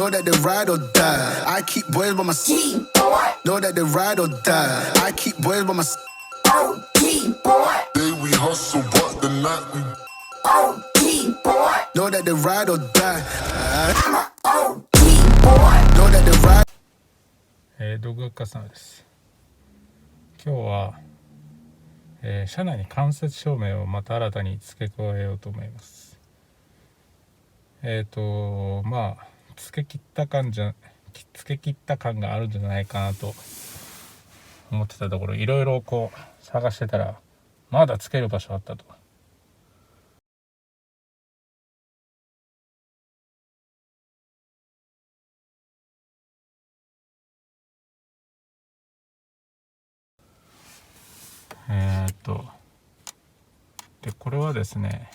Know that they ride or die. I keep boys by my side. Know that they ride or die. I keep boys by my side. Day we hustle, but the night we Know that they ride or die. Know that they ride. 動画家さんです。今日は、車内に間接照明をまた新たに付け加えようと思います。まあ付け切った感があるんじゃないかなと思ってたところ、いろいろこう探してたらまだ付ける場所あったと。でこれはですね、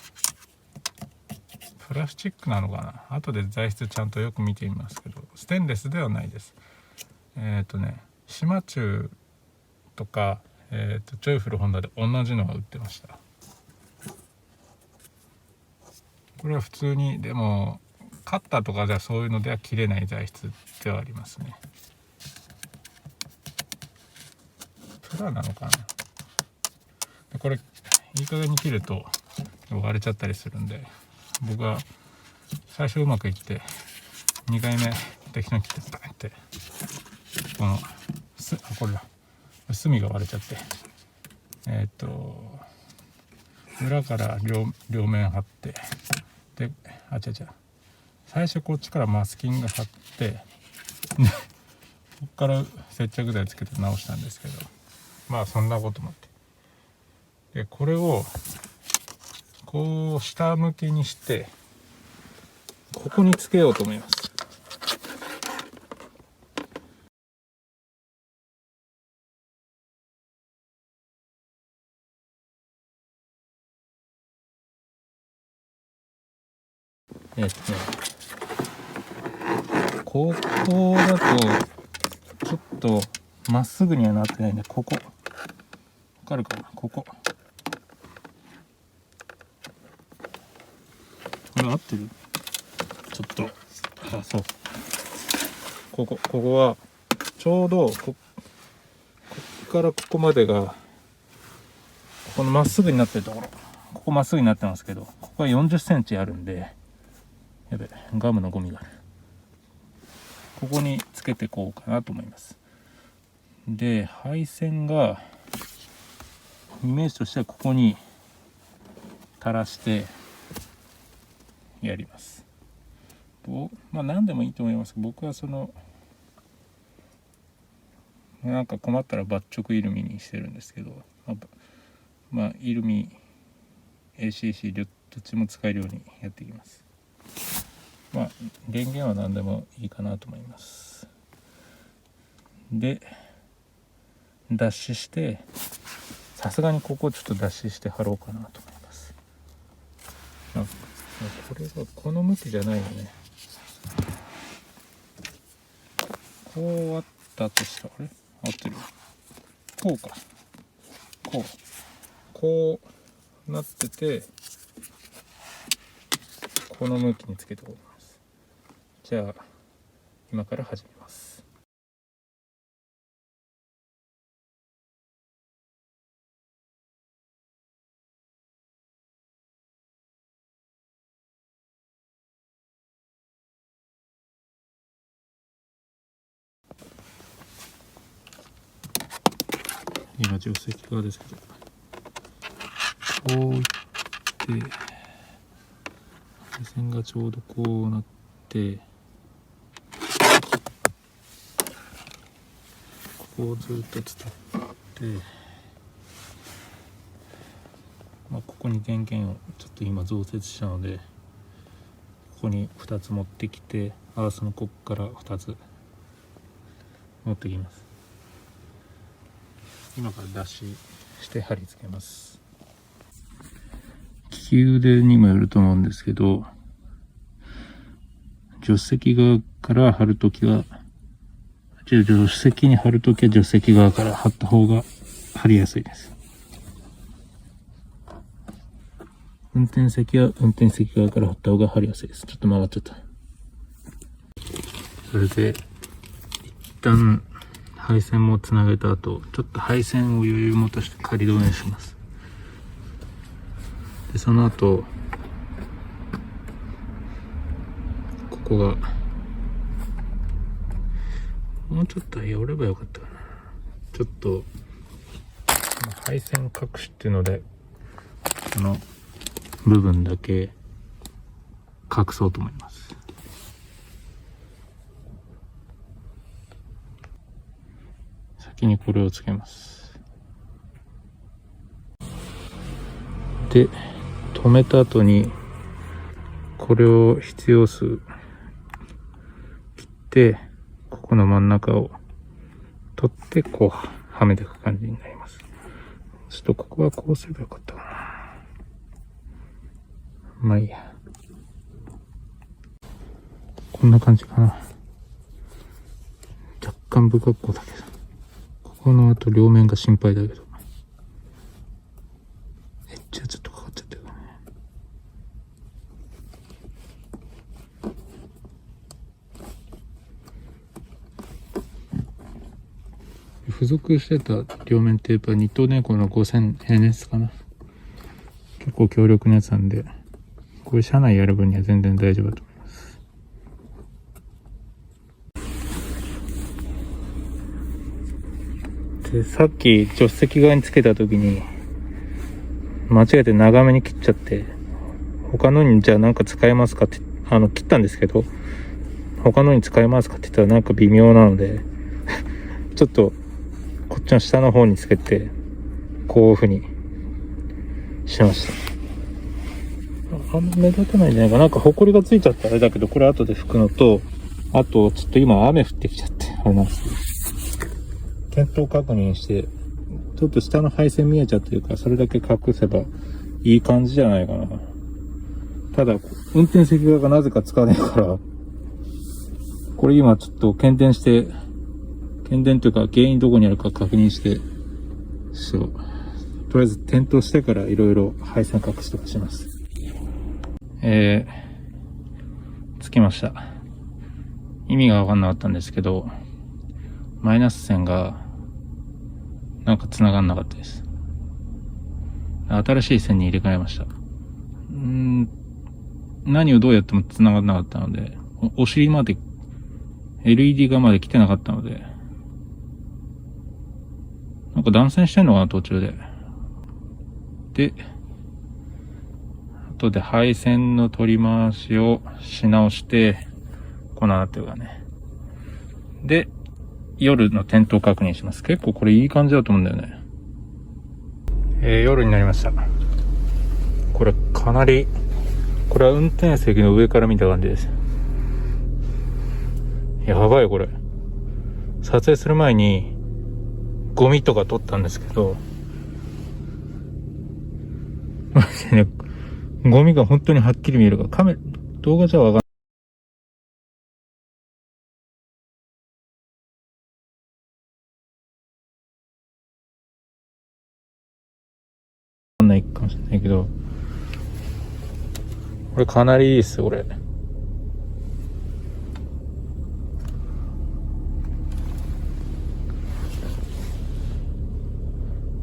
プラスチックなのかな、後で材質ちゃんとよく見てみますけど、ステンレスではないです。島忠とか、ジョイフルホンダで同じのが売ってました。これは普通に、でもカッターとかじゃそういうのでは切れない材質ではありますね。プラなのかな。でこれいい加減に切ると割れちゃったりするんで、僕は最初うまくいって2回目適当に切ってバーンってこれだ、隅が割れちゃって、裏から両面貼って、で最初こっちからマスキング貼って、でこっから接着剤つけて直したんですけど、まあそんなこともあって、でこれをこう下向きにしてここにつけようと思います。ここだとちょっとまっすぐにはなってないんで、ここわかるかな、ここ合ってる？ちょっとそう、ここはちょうどこっからここまでがこのまっすぐになってるところ、ここまっすぐになってますけど、ここが40センチあるんで、やべ、ガムのゴミがある。ここにつけていこうかなと思います。で配線がイメージとしてはここに垂らしてやります。まあ何でもいいと思いますけど、僕はなんか困ったら抜直イルミにしてるんですけど、まあイルミ ACC どっちも使えるようにやっていきます。まあ電源は何でもいいかなと思います。で脱脂して、さすがにここちょっと脱脂して貼ろうかなと思います。これがこの向きじゃないよね。こうあったとしたら、あれ合ってる？こうか、こうなってて、この向きにつけておきます。じゃあ今から始めます。今助手席側ですけど、こういって目線がちょうどこうなって、ここをずっと伝って、まあ、ここに電源をちょっと今増設したので、ここに2つ持ってきて、アースのここから2つ持ってきます。今から脱脂して貼り付けます。利き腕にもよると思うんですけど、助手席側から貼るときは、助手席に貼るときは助手席側から貼った方が貼りやすいです。運転席は運転席側から貼った方が貼りやすいです。ちょっと曲がっちゃった。それで一旦配線もつなげた後、ちょっと配線を余裕持たして仮止めします。でその後ここがもうちょっと寄ればよかったかな。ちょっと配線隠しっていうのでこの部分だけ隠そうと思います。先にこれをつけます。で止めた後にこれを必要数切ってここの真ん中を取ってこうはめていく感じになります。ちょっとここはこうすればよかったかな。まあいいや。こんな感じかな。若干不格好だけど、ここの後両面が心配だけど、エッジはちょっとかかっちゃってるからね。付属してた両面テープはニットネコの5000平熱かな。結構強力なやつなんで、これ車内やる分には全然大丈夫だと思います。で、さっき助手席側につけた時に間違えて長めに切っちゃって、他のにじゃあなんか使えますかって切ったんですけど、他のに使えますかって言ったらなんか微妙なのでちょっとこっちの下の方につけてこういう風にしました。あんま目立たないんじゃないかな。なんか埃がついちゃったあれだけど、これ後で拭くのと、あとちょっと今雨降ってきちゃってあれなんですけど、検討確認してちょっと下の配線見えちゃってるから、それだけ隠せばいい感じじゃないかな。ただ運転席側がなぜか使わないから、これ今ちょっと検電というか原因どこにあるか確認して、そう、とりあえず点灯してからいろいろ配線隠しとかします。つきました。意味がわかんなかったんですけど、マイナス線がなんか繋がんなかったです。新しい線に入れ替えました。何をどうやっても繋がんなかったので、お尻まで LED がまで来てなかったので、なんか断線してんのかな途中で。で、後で配線の取り回しをし直して、この後がね。で、夜の点灯確認します。結構これいい感じだと思うんだよね。夜になりました。これかなり、これは運転席の上から見た感じです。やばいこれ。撮影する前にゴミとか取ったんですけど、マジでね、ゴミが本当にはっきり見えるから、動画じゃわかんないかもしれないけど、これかなりいいっすよ、これ。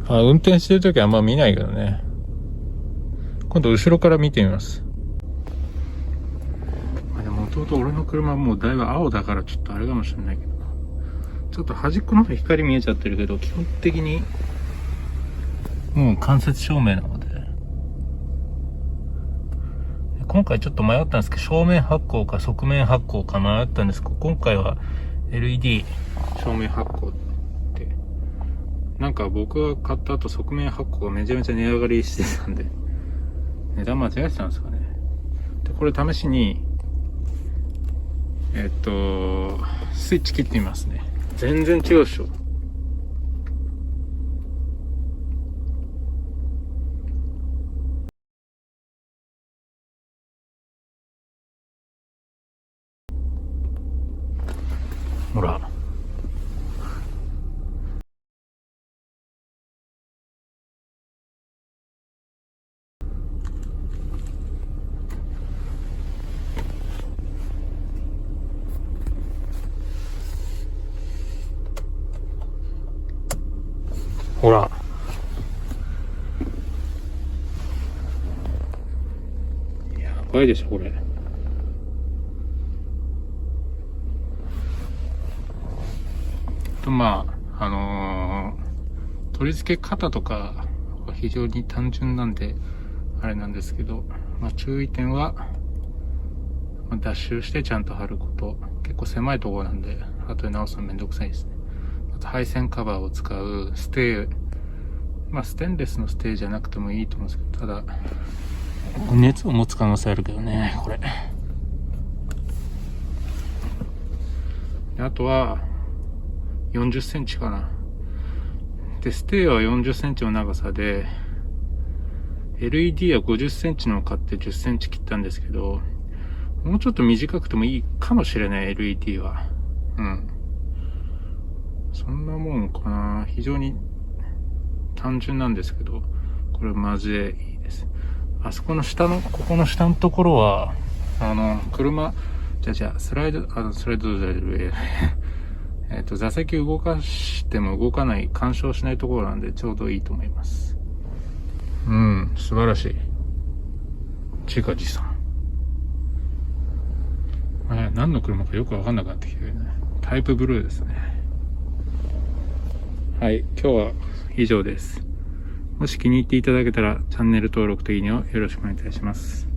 運転してるときはあんま見ないけどね。今度後ろから見てみます。でも弟俺の車もうだいぶ青だからちょっとあれかもしれないけど、ちょっと端っこの方光見えちゃってるけど、基本的にもう間接照明なので、今回ちょっと迷ったんですけど、正面発光か側面発光か迷ったんですけど、今回は LED 正面発光って、なんか僕が買った後側面発光がめちゃめちゃ値上がりしてたんで、値段間違えてたんですかね。で、これ試しにスイッチ切ってみますね。全然違うでしょ。ほら。ほら。やばいでしょ、これ。まあ、取り付け方とかは非常に単純なんで、あれなんですけど、まあ、注意点は、脱臭してちゃんと貼ること。結構狭いところなんで、後で直すのめんどくさいですね。あと配線カバーを使うステー、まあステンレスのステーじゃなくてもいいと思うんですけど、ただ、熱を持つ可能性あるけどね、これ。あとは、40センチかな。で、ステーは40センチの長さで、LED は50センチのを買って10センチ切ったんですけど、もうちょっと短くてもいいかもしれない、LED は。うん。そんなもんかな。非常に単純なんですけど、これマジでいいです。あそこの下の、ここの下のところは、車、スライドで、座席動かしても動かない、干渉しないところなんでちょうどいいと思います。うん、素晴らしい。自画自賛。何の車かよくわかんなくなってきてるね。タイプブルーですね。はい、今日は以上です。もし気に入っていただけたらチャンネル登録といいねをよろしくお願いいたします。